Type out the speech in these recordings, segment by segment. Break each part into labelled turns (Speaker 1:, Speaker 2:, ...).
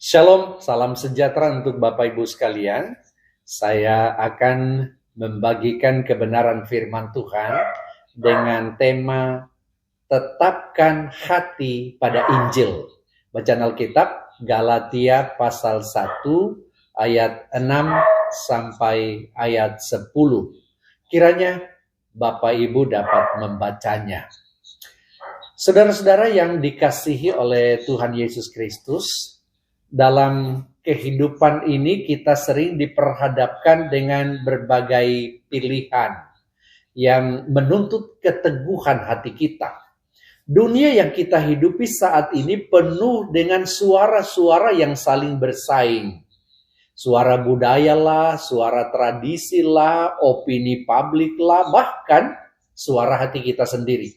Speaker 1: Shalom, salam sejahtera untuk Bapak Ibu sekalian. Saya akan membagikan kebenaran firman Tuhan dengan tema Tetapkan Hati pada Injil. Bacaan Alkitab Galatia pasal 1 ayat 6 sampai ayat 10. Kiranya Bapak Ibu dapat membacanya. Saudara-saudara yang dikasihi oleh Tuhan Yesus Kristus, dalam kehidupan ini kita sering diperhadapkan dengan berbagai pilihan yang menuntut keteguhan hati kita. Dunia yang kita hidupi saat ini penuh dengan suara-suara yang saling bersaing. Suara budaya lah, suara tradisi lah, opini publik lah, bahkan suara hati kita sendiri.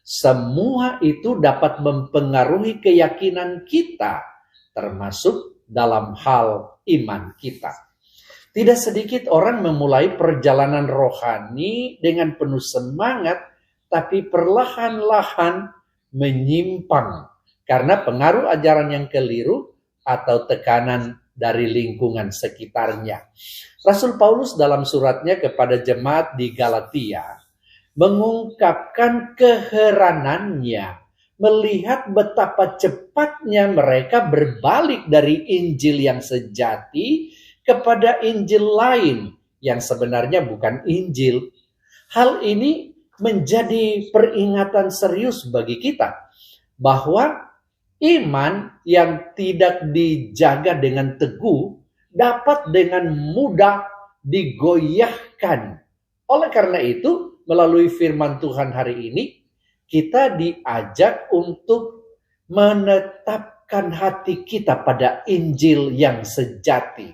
Speaker 1: Semua itu dapat mempengaruhi keyakinan kita, termasuk dalam hal iman kita. Tidak sedikit orang memulai perjalanan rohani dengan penuh semangat, tapi perlahan-lahan menyimpang karena pengaruh ajaran yang keliru atau tekanan dari lingkungan sekitarnya. Rasul Paulus dalam suratnya kepada jemaat di Galatia mengungkapkan keheranannya melihat betapa cepatnya mereka berbalik dari Injil yang sejati kepada Injil lain yang sebenarnya bukan Injil. Hal ini menjadi peringatan serius bagi kita bahwa iman yang tidak dijaga dengan teguh dapat dengan mudah digoyahkan. Oleh karena itu, melalui firman Tuhan hari ini, kita diajak untuk menetapkan hati kita pada Injil yang sejati.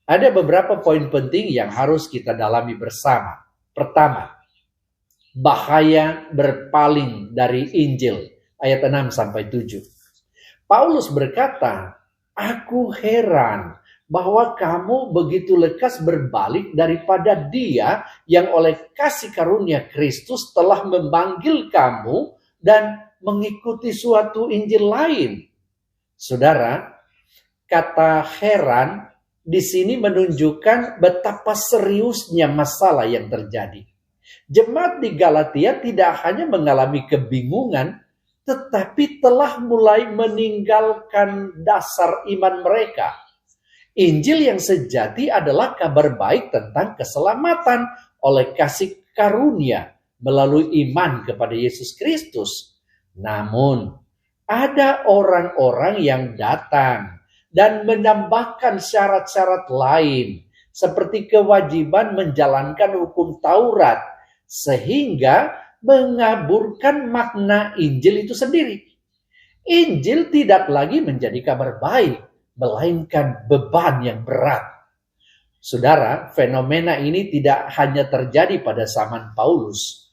Speaker 1: Ada beberapa poin penting yang harus kita dalami bersama. Pertama, bahaya berpaling dari Injil. Ayat 6-7. Paulus berkata, "Aku heran bahwa kamu begitu lekas berbalik daripada Dia yang oleh kasih karunia Kristus telah memanggil kamu dan mengikuti suatu Injil lain." Saudara, kata heran di sini menunjukkan betapa seriusnya masalah yang terjadi. Jemaat di Galatia tidak hanya mengalami kebingungan, tetapi telah mulai meninggalkan dasar iman mereka. Injil yang sejati adalah kabar baik tentang keselamatan oleh kasih karunia melalui iman kepada Yesus Kristus. Namun, ada orang-orang yang datang dan menambahkan syarat-syarat lain, seperti kewajiban menjalankan hukum Taurat, sehingga mengaburkan makna Injil itu sendiri. Injil tidak lagi menjadi kabar baik, melainkan beban yang berat. Saudara, fenomena ini tidak hanya terjadi pada zaman Paulus.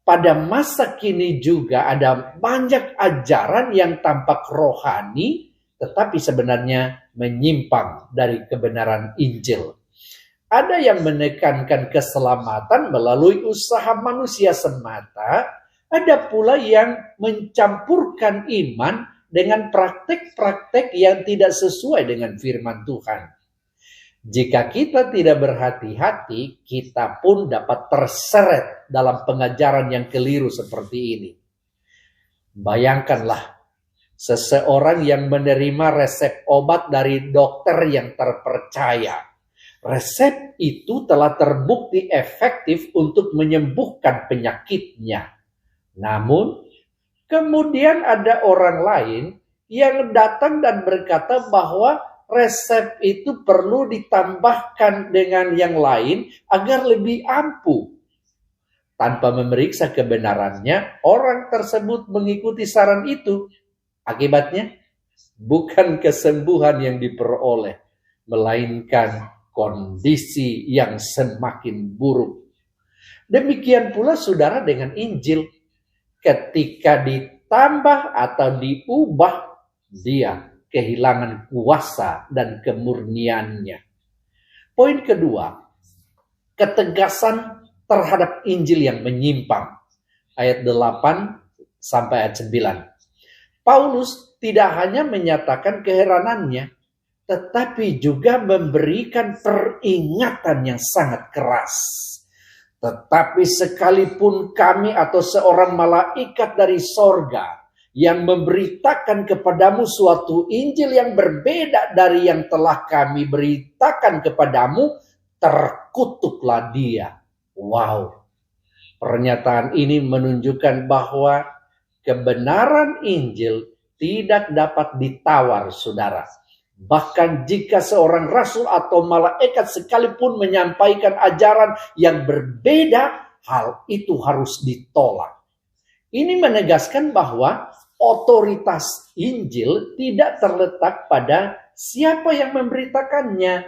Speaker 1: Pada masa kini juga ada banyak ajaran yang tampak rohani, tetapi sebenarnya menyimpang dari kebenaran Injil. Ada yang menekankan keselamatan melalui usaha manusia semata, ada pula yang mencampurkan iman dengan praktek-praktek yang tidak sesuai dengan firman Tuhan. Jika kita tidak berhati-hati, kita pun dapat terseret dalam pengajaran yang keliru seperti ini. Bayangkanlah, seseorang yang menerima resep obat dari dokter yang terpercaya. Resep itu telah terbukti efektif untuk menyembuhkan penyakitnya. Namun, kemudian ada orang lain yang datang dan berkata bahwa resep itu perlu ditambahkan dengan yang lain agar lebih ampuh. Tanpa memeriksa kebenarannya, orang tersebut mengikuti saran itu. Akibatnya, bukan kesembuhan yang diperoleh, melainkan kondisi yang semakin buruk. Demikian pula saudara dengan Injil. Ketika ditambah atau diubah, dia kehilangan kuasa dan kemurniannya. Poin kedua, ketegasan terhadap Injil yang menyimpang. Ayat 8 sampai ayat 9. Paulus tidak hanya menyatakan keheranannya, tetapi juga memberikan peringatan yang sangat keras. Tetapi sekalipun kami atau seorang malaikat dari sorga yang memberitakan kepadamu suatu Injil yang berbeda dari yang telah kami beritakan kepadamu, terkutuklah dia. Wow, pernyataan ini menunjukkan bahwa kebenaran Injil tidak dapat ditawar, saudara. Bahkan jika seorang rasul atau malaikat sekalipun menyampaikan ajaran yang berbeda, hal itu harus ditolak. Ini menegaskan bahwa otoritas Injil tidak terletak pada siapa yang memberitakannya,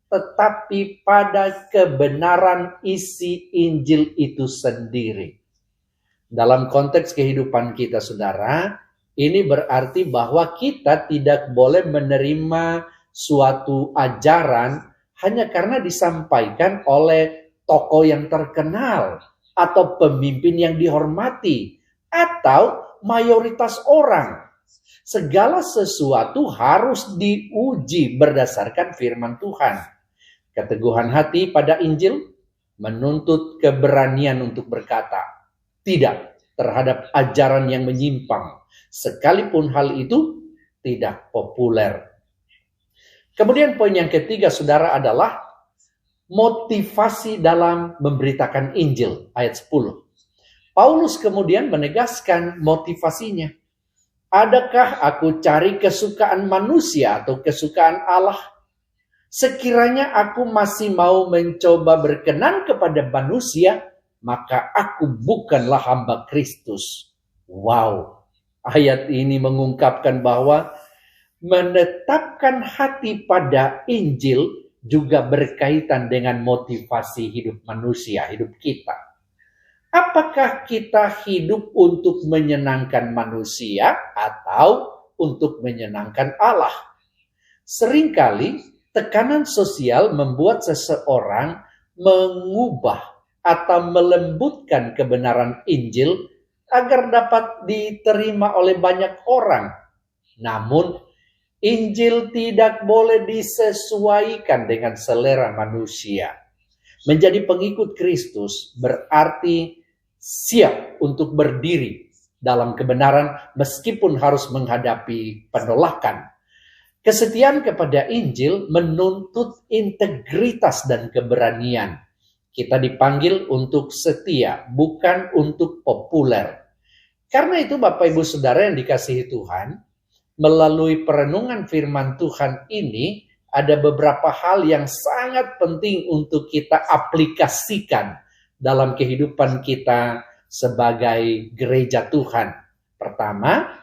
Speaker 1: tetapi pada kebenaran isi Injil itu sendiri. Dalam konteks kehidupan kita, saudara, ini berarti bahwa kita tidak boleh menerima suatu ajaran hanya karena disampaikan oleh tokoh yang terkenal atau pemimpin yang dihormati atau mayoritas orang. Segala sesuatu harus diuji berdasarkan firman Tuhan. Keteguhan hati pada Injil menuntut keberanian untuk berkata tidak terhadap ajaran yang menyimpang, sekalipun hal itu tidak populer. Kemudian poin yang ketiga, saudara, adalah motivasi dalam memberitakan Injil, ayat 10. Paulus kemudian menegaskan motivasinya. Adakah aku cari kesukaan manusia atau kesukaan Allah? Sekiranya aku masih mau mencoba berkenan kepada manusia, maka aku bukanlah hamba Kristus. Wow, ayat ini mengungkapkan bahwa menetapkan hati pada Injil juga berkaitan dengan motivasi hidup manusia, hidup kita. Apakah kita hidup untuk menyenangkan manusia atau untuk menyenangkan Allah? Seringkali tekanan sosial membuat seseorang mengubah atau melembutkan kebenaran Injil agar dapat diterima oleh banyak orang. Namun, Injil tidak boleh disesuaikan dengan selera manusia. Menjadi pengikut Kristus berarti siap untuk berdiri dalam kebenaran meskipun harus menghadapi penolakan. Kesetiaan kepada Injil menuntut integritas dan keberanian. Kita dipanggil untuk setia, bukan untuk populer. Karena itu Bapak Ibu Saudara yang dikasihi Tuhan, melalui perenungan firman Tuhan ini, ada beberapa hal yang sangat penting untuk kita aplikasikan dalam kehidupan kita sebagai gereja Tuhan. Pertama,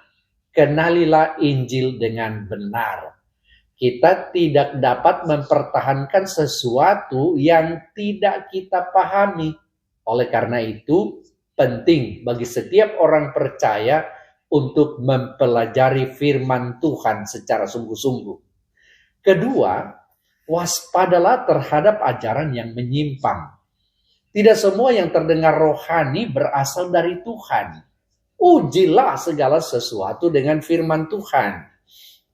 Speaker 1: kenalilah Injil dengan benar. Kita tidak dapat mempertahankan sesuatu yang tidak kita pahami. Oleh karena itu, penting bagi setiap orang percaya untuk mempelajari firman Tuhan secara sungguh-sungguh. Kedua, waspadalah terhadap ajaran yang menyimpang. Tidak semua yang terdengar rohani berasal dari Tuhan. Ujilah segala sesuatu dengan firman Tuhan.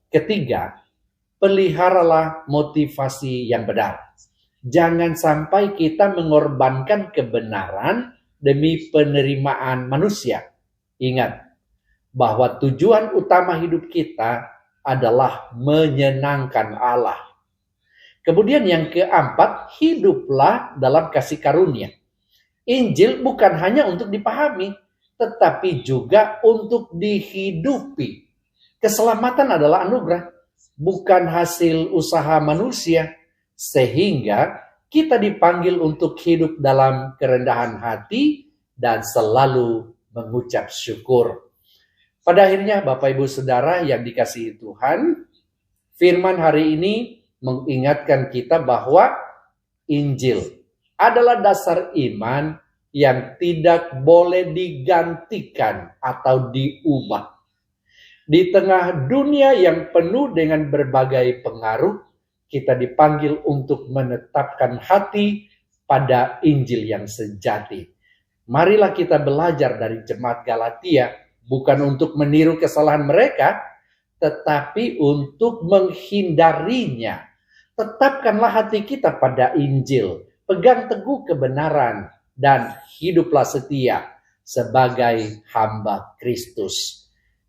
Speaker 1: Ketiga, peliharalah motivasi yang benar. Jangan sampai kita mengorbankan kebenaran demi penerimaan manusia. Ingat bahwa tujuan utama hidup kita adalah menyenangkan Allah. Kemudian yang keempat, hiduplah dalam kasih karunia. Injil bukan hanya untuk dipahami, tetapi juga untuk dihidupi. Keselamatan adalah anugerah, bukan hasil usaha manusia, sehingga kita dipanggil untuk hidup dalam kerendahan hati dan selalu mengucap syukur. Pada akhirnya Bapak Ibu Saudara yang dikasihi Tuhan, firman hari ini mengingatkan kita bahwa Injil adalah dasar iman yang tidak boleh digantikan atau diubah. Di tengah dunia yang penuh dengan berbagai pengaruh, kita dipanggil untuk menetapkan hati pada Injil yang sejati. Marilah kita belajar dari jemaat Galatia bukan untuk meniru kesalahan mereka, tetapi untuk menghindarinya. Tetapkanlah hati kita pada Injil, pegang teguh kebenaran, dan hiduplah setia sebagai hamba Kristus.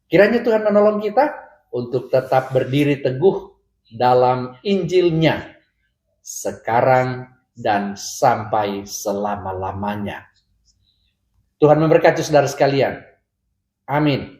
Speaker 1: Kiranya Tuhan menolong kita untuk tetap berdiri teguh dalam Injil-Nya sekarang dan sampai selama-lamanya. Tuhan memberkati saudara sekalian. Amin.